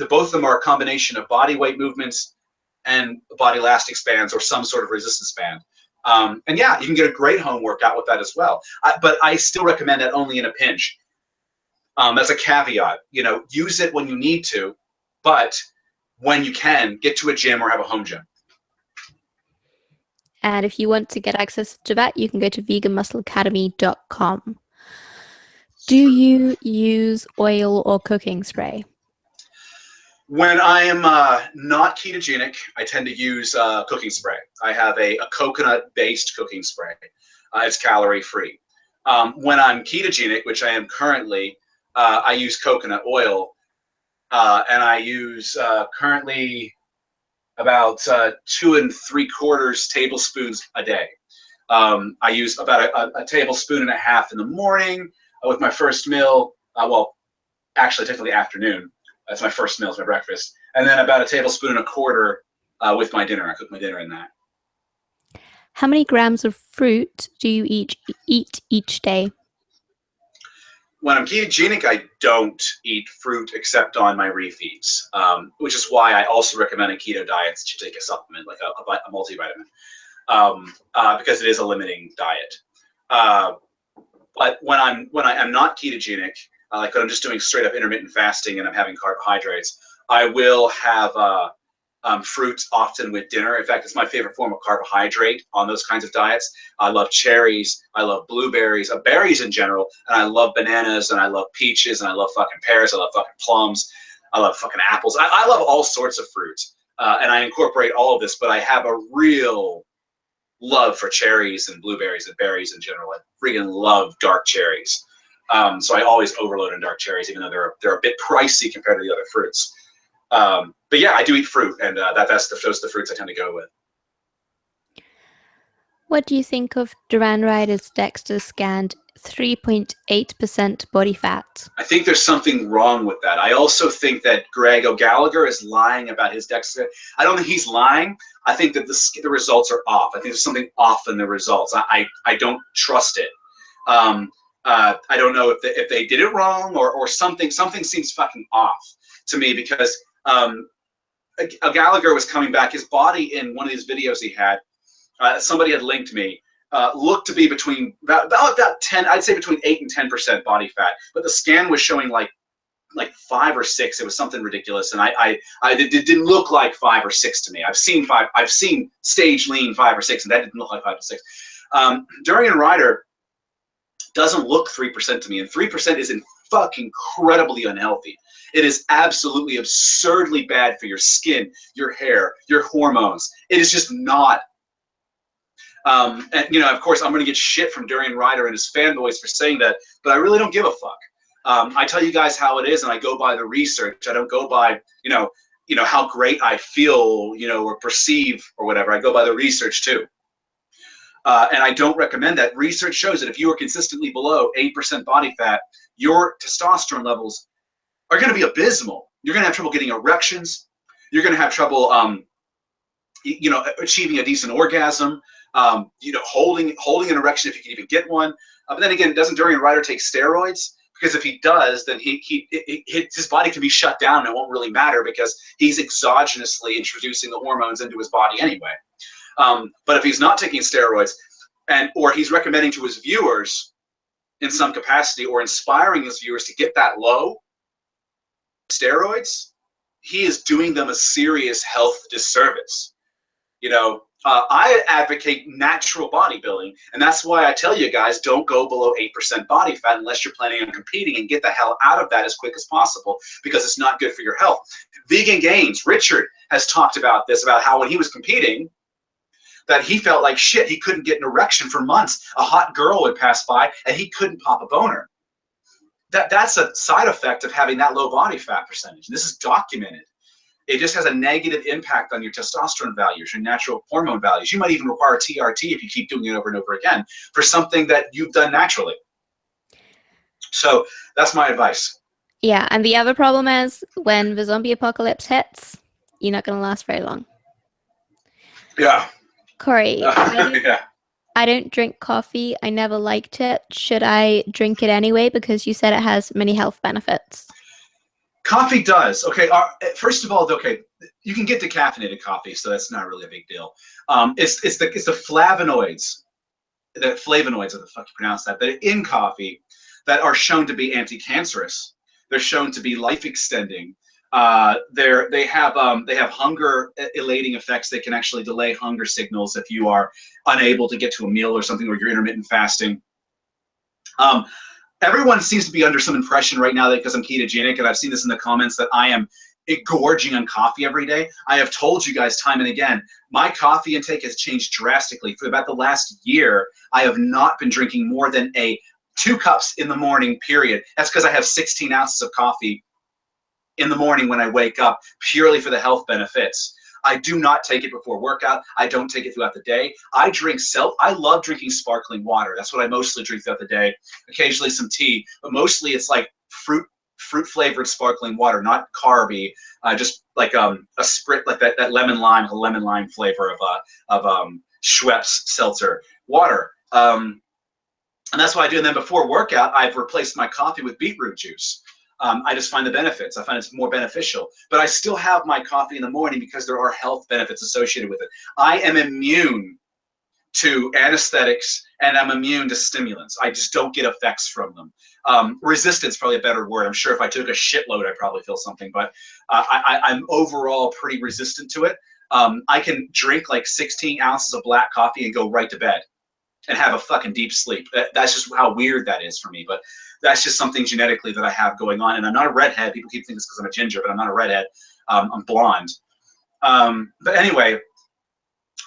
S1: both of them are a combination of body weight movements and body elastics bands or some sort of resistance band. And yeah, you can get a great home workout with that as well. But I still recommend that only in a pinch. As a caveat, use it when you need to, but when you can, get to a gym or have a home gym.
S2: And if you want to get access to that, you can go to veganmuscleacademy.com. Do you use oil or cooking spray?
S1: When I am not ketogenic, I tend to use cooking spray. I have a coconut-based cooking spray. It's calorie-free. When I'm ketogenic, which I am currently, I use coconut oil, and I use currently about 2 3/4 tablespoons a day. I use about a tablespoon and a half in the morning with my first meal. actually technically afternoon. That's my first meal, it's my breakfast. And then about a tablespoon and a quarter with my dinner. I cook my dinner in that.
S2: How many grams of fruit do you eat each day?
S1: When I'm ketogenic, I don't eat fruit except on my refeeds, which is why I also recommend in keto diets to take a supplement, like a multivitamin, because it is a limiting diet. But when I am not ketogenic, like when I'm just doing straight up intermittent fasting and I'm having carbohydrates, I will have fruits often with dinner. In fact, it's my favorite form of carbohydrate on those kinds of diets. I love cherries, I love blueberries, berries in general, and I love bananas, and I love peaches, and I love fucking pears, I love fucking plums, I love fucking apples. I love all sorts of fruits, and I incorporate all of this, but I have a real love for cherries and blueberries and berries in general. I freaking love dark cherries. So I always overload on dark cherries, even though they're a bit pricey compared to the other fruits. But yeah, I do eat fruit, and those are the fruits I tend to go with.
S2: What do you think of durianrider's DEXA scanned 3.8% body fat?
S1: I think there's something wrong with that. I also think that Greg O'Gallagher is lying about his DEXA. I don't think he's lying. I think that the results are off. I think there's something off in the results. I don't trust it. I don't know if they did it wrong or something. Something seems fucking off to me, because Gallagher was coming back. His body in one of these videos he had, somebody had linked me, looked to be between about 10, I'd say between 8 and 10% body fat, but the scan was showing like 5 or 6. It was something ridiculous, and it didn't look like 5 or 6 to me. I've seen stage lean 5 or 6, and that didn't look like 5 to 6. Durianrider doesn't look 3% to me, and 3% is fucking incredibly unhealthy. It is absolutely absurdly bad for your skin, your hair, your hormones. It is just not. And of course, I'm going to get shit from Durianrider and his fanboys for saying that, but I really don't give a fuck. I tell you guys how it is, and I go by the research. I don't go by how great I feel, or perceive or whatever. I go by the research too. And I don't recommend that. Research shows that if you are consistently below 8% body fat, your testosterone levels are going to be abysmal. You're going to have trouble getting erections. You're going to have trouble, achieving a decent orgasm. Holding an erection if you can even get one. But then again, doesn't Durianrider take steroids? Because if he does, then his body can be shut down and it won't really matter, because he's exogenously introducing the hormones into his body anyway. But if he's not taking steroids, or he's recommending to his viewers in some capacity, or inspiring his viewers to get that low steroids, he is doing them a serious health disservice. I advocate natural bodybuilding, and that's why I tell you guys, don't go below 8% body fat unless you're planning on competing, and get the hell out of that as quick as possible, because it's not good for your health. Vegan gains. Richard has talked about this, about how when he was competing, that he felt like shit. He couldn't get an erection for months. A hot girl would pass by and he couldn't pop a boner. That's a side effect of having that low body fat percentage. This is documented. It just has a negative impact on your testosterone values, your natural hormone values. You might even require TRT if you keep doing it over and over again for something that you've done naturally. So that's my advice.
S2: Yeah, and the other problem is, when the zombie apocalypse hits, you're not going to last very long.
S1: Yeah.
S2: Cory,
S1: yeah.
S2: I don't drink coffee. I never liked it. Should I drink it anyway? Because you said it has many health benefits.
S1: Coffee does. Okay, first of all, okay, you can get decaffeinated coffee, so that's not really a big deal. It's the flavonoids, the flavonoids, or the fuck you pronounce that are in coffee, that are shown to be anti-cancerous. They're shown to be life extending. They have hunger elating effects. They can actually delay hunger signals if you are unable to get to a meal or something, or you're intermittent fasting. Everyone seems to be under some impression right now that because I'm ketogenic, and I've seen this in the comments, that I am gorging on coffee every day. I have told you guys time and again, my coffee intake has changed drastically. For about the last year, I have not been drinking more than 2 cups in the morning, period. That's because I have 16 ounces of coffee in the morning when I wake up, purely for the health benefits. I do not take it before workout. I don't take it throughout the day. I love drinking sparkling water. That's what I mostly drink throughout the day. Occasionally some tea, but mostly it's like fruit fruit flavored sparkling water, not carby, just like a sprit, like that lemon lime flavor of Schweppes seltzer water. And that's what I do. And then before workout, I've replaced my coffee with beetroot juice. I just find the benefits. I find it's more beneficial. But I still have my coffee in the morning because there are health benefits associated with it. I am immune to anesthetics and I'm immune to stimulants. I just don't get effects from them. Resistance, probably a better word. I'm sure if I took a shitload, I'd probably feel something, but I'm overall pretty resistant to it. I can drink like 16 ounces of black coffee and go right to bed and have a fucking deep sleep. That's just how weird that is for me. But that's just something genetically that I have going on. And I'm not a redhead. People keep thinking it's because I'm a ginger, but I'm not a redhead. I'm blonde. But anyway,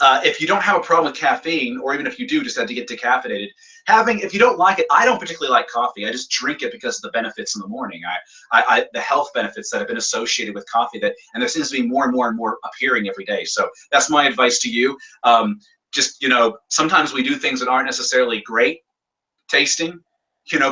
S1: if you don't have a problem with caffeine, or even if you do just have to get decaffeinated, if you don't like it, I don't particularly like coffee. I just drink it because of the benefits in the morning. The health benefits that have been associated with coffee and there seems to be more and more and more appearing every day. So that's my advice to you. Just, sometimes we do things that aren't necessarily great tasting,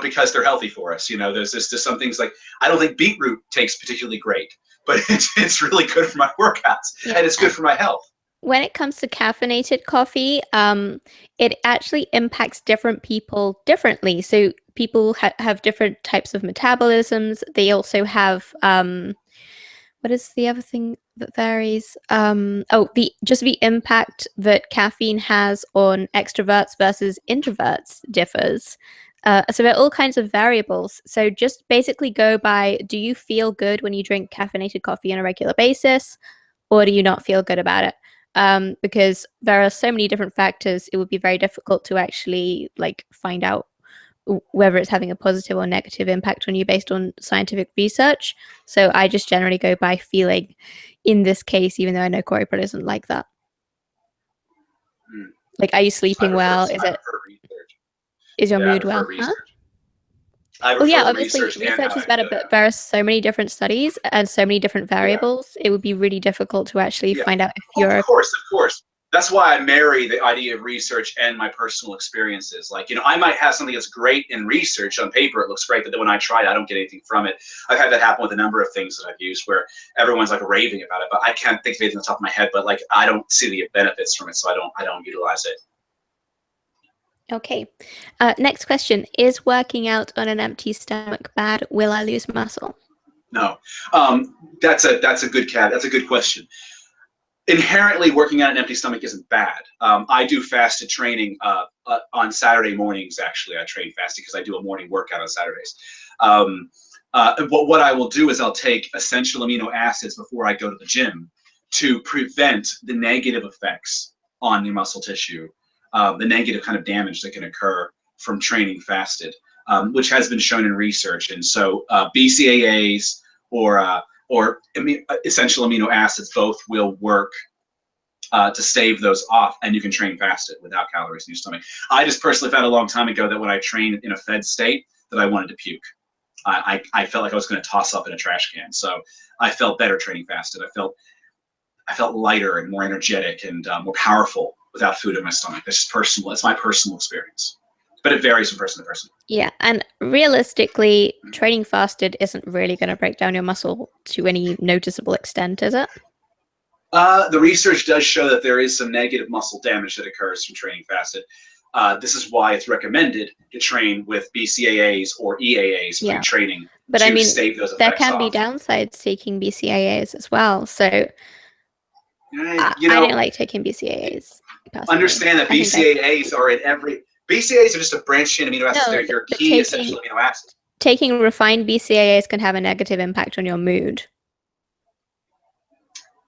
S1: because they're healthy for us. There's just some things like, I don't think beetroot tastes particularly great, but it's really good for my workouts and it's good for my health.
S2: When it comes to caffeinated coffee, it actually impacts different people differently. So people have different types of metabolisms. They also have, what is the other thing that varies? The impact that caffeine has on extroverts versus introverts differs. So there are all kinds of variables. So just basically go by, do you feel good when you drink caffeinated coffee on a regular basis, or do you not feel good about it? Because there are so many different factors, it would be very difficult to actually find out whether it's having a positive or negative impact on you based on scientific research. So I just generally go by feeling in this case, even though I know Cory probably doesn't like that. Are you sleeping well? Is your mood well? Huh? Well, yeah, obviously research is better, but there are so many different studies and so many different variables. It would be really difficult to actually find out if you're.
S1: Of course. That's why I marry the idea of research and my personal experiences. I might have something that's great in research on paper, it looks great, but then when I try it, I don't get anything from it. I've had that happen with a number of things that I've used where everyone's raving about it, but I can't think of anything on the top of my head, but I don't see the benefits from it, so I don't utilize it.
S2: Okay. Next question. Is working out on an empty stomach bad? Will I lose muscle?
S1: No. That's a good question. Inherently, working on an empty stomach isn't bad. I do fasted training on Saturday mornings, actually. I train fasted because I do a morning workout on Saturdays. What I will do is I'll take essential amino acids before I go to the gym to prevent the negative effects on your muscle tissue. The negative kind of damage that can occur from training fasted, which has been shown in research. And so BCAAs or essential amino acids both will work to stave those off, and you can train fasted without calories in your stomach. I just personally found a long time ago that when I trained in a fed state that I wanted to puke. I felt like I was going to toss up in a trash can. So I felt better training fasted. I felt lighter and more energetic and more powerful without food in my stomach. That's just personal. It's my personal experience, but it varies from person to person.
S2: Yeah, and realistically, training fasted isn't really going to break down your muscle to any noticeable extent, is it?
S1: The research does show that there is some negative muscle damage that occurs from training fasted. This is why it's recommended to train with BCAAs or EAAs pre-training.
S2: But I mean,
S1: stave those
S2: there can
S1: off.
S2: be downsides taking BCAAs as well. So I don't like taking BCAAs. Personally.
S1: Understand that BCAAs are in every. BCAAs are just a branched chain amino acids. They're your key essential amino acids.
S2: Taking refined BCAAs can have a negative impact on your mood.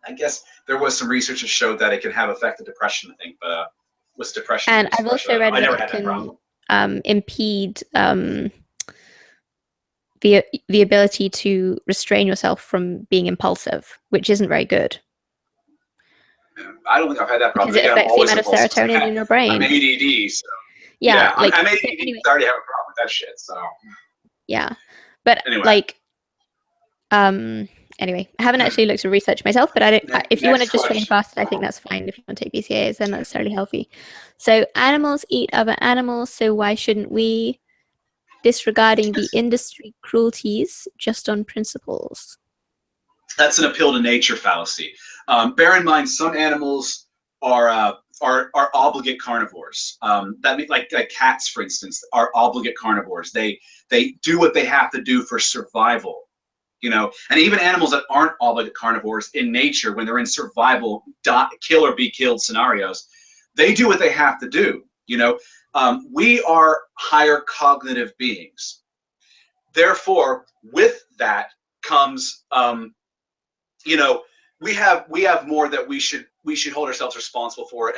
S1: I guess there was some research that showed that it can have effect on depression, I think, but was depression.
S2: And I've also read that it can impede the ability to restrain yourself from being impulsive, which isn't very good.
S1: I don't think I've had that problem.
S2: Because it affects the amount of serotonin in your brain.
S1: I'm ADD, so
S2: yeah,
S1: I'm ADD. Anyway. I already have a problem with that shit. So
S2: yeah, but anyway. Anyway, I haven't actually looked at research myself, but I don't. If you want to just train fasted, I think that's fine. If you want to take BCAAs, then that's totally healthy. So animals eat other animals, so why shouldn't we? disregarding the industry cruelties just on principles?
S1: That's an appeal to nature fallacy. Bear in mind, some animals are obligate carnivores. That means like cats, for instance, are obligate carnivores. They do what they have to do for survival. And even animals that aren't obligate carnivores in nature, when they're in survival, kill or be killed scenarios, they do what they have to do. We are higher cognitive beings. Therefore, with that comes, we have more that we should hold ourselves responsible for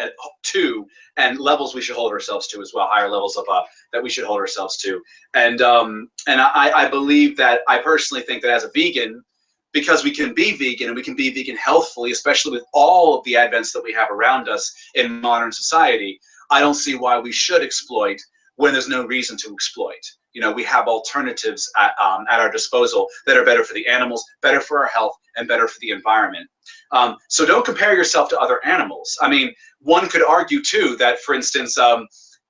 S1: and levels we should hold ourselves to as well, higher levels of that we should hold ourselves to. And I believe that, I personally think that as a vegan, because we can be vegan and we can be vegan healthfully, especially with all of the advents that we have around us in modern society, I don't see why we should exploit when there's no reason to exploit. We have alternatives at our disposal that are better for the animals, better for our health, and better for the environment. So don't compare yourself to other animals. I mean, one could argue too that, for instance,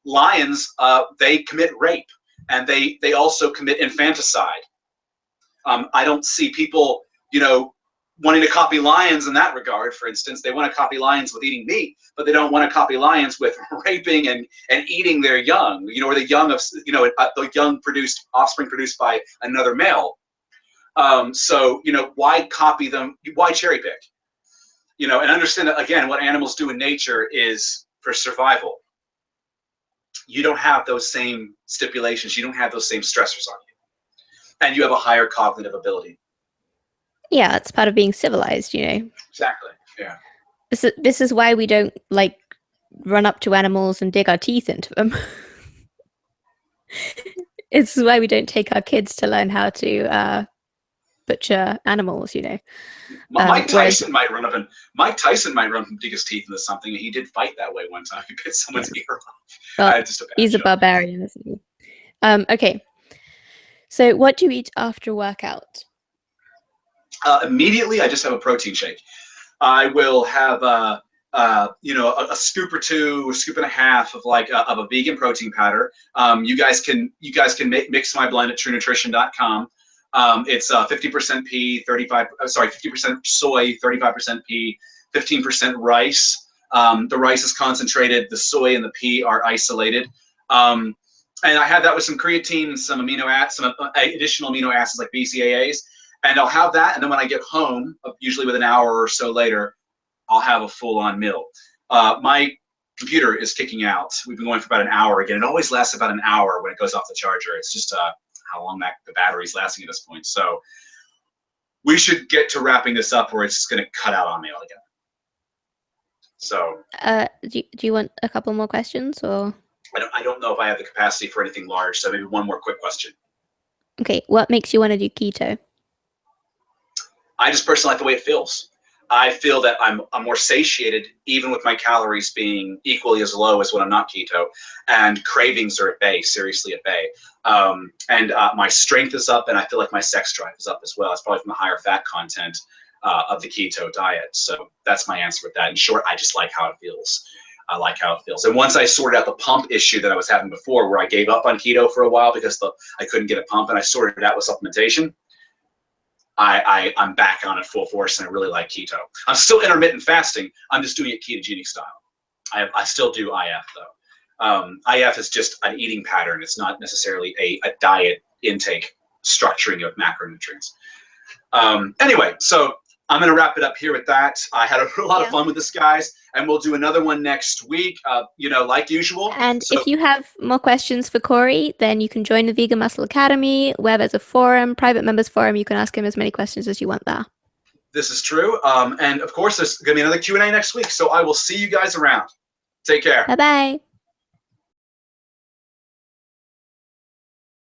S1: lions, they commit rape, and they also commit infanticide. I don't see people, wanting to copy lions in that regard. For instance, they want to copy lions with eating meat, but they don't want to copy lions with raping and eating their young, or the young of, the young offspring produced by another male. So, why copy them? Why cherry pick? And understand that, again, what animals do in nature is for survival. You don't have those same stipulations. You don't have those same stressors on you. And you have a higher cognitive ability.
S2: Yeah, it's part of being civilized,
S1: Exactly. Yeah.
S2: This is why we don't run up to animals and dig our teeth into them. It's why we don't take our kids to learn how to butcher animals,
S1: Mike Tyson might run up and dig his teeth into something, and he did fight that way one time. He bit someone's ear off.
S2: Well, he's a barbarian, isn't he? Okay. So what do you eat after a workout?
S1: Immediately, I just have a protein shake. I will have a scoop or two, a scoop and a half of of a vegan protein powder. You guys can mix my blend at TrueNutrition.com. It's 50% pea, 50% soy, 35% pea, 15% rice. The rice is concentrated. The soy and the pea are isolated. And I have that with some creatine and some additional amino acids like BCAAs. And I'll have that, and then when I get home, usually with an hour or so later, I'll have a full-on meal. My computer is kicking out. We've been going for about an hour again. It always lasts about an hour when it goes off the charger. It's just how long the battery's lasting at this point. So we should get to wrapping this up, or it's going to cut out on me altogether. So
S2: do you want a couple more questions, or?
S1: I don't know if I have the capacity for anything large, so maybe one more quick question.
S2: Okay, what makes you want to do keto?
S1: I just personally like the way it feels. I feel that I'm more satiated, even with my calories being equally as low as when I'm not keto, and cravings are at bay, seriously at bay. And my strength is up, and I feel like my sex drive is up as well. It's probably from the higher fat content of the keto diet. So that's my answer with that. In short, I just like how it feels. I like how it feels. And once I sorted out the pump issue that I was having before, where I gave up on keto for a while because I couldn't get a pump, and I sorted it out with supplementation, I'm back on it full force, and I really like keto. I'm still intermittent fasting. I'm just doing it ketogenic style. I still do IF though. IF is just an eating pattern. It's not necessarily a diet intake structuring of macronutrients. Anyway, so I'm going to wrap it up here with that. I had a lot of fun with this, guys, and we'll do another one next week, like usual.
S2: And if you have more questions for Cory, then you can join the Vegan Muscle Academy, where there's a forum, private members forum. You can ask him as many questions as you want there.
S1: This is true. And of course, there's going to be another Q&A next week. So I will see you guys around. Take care.
S2: Bye-bye.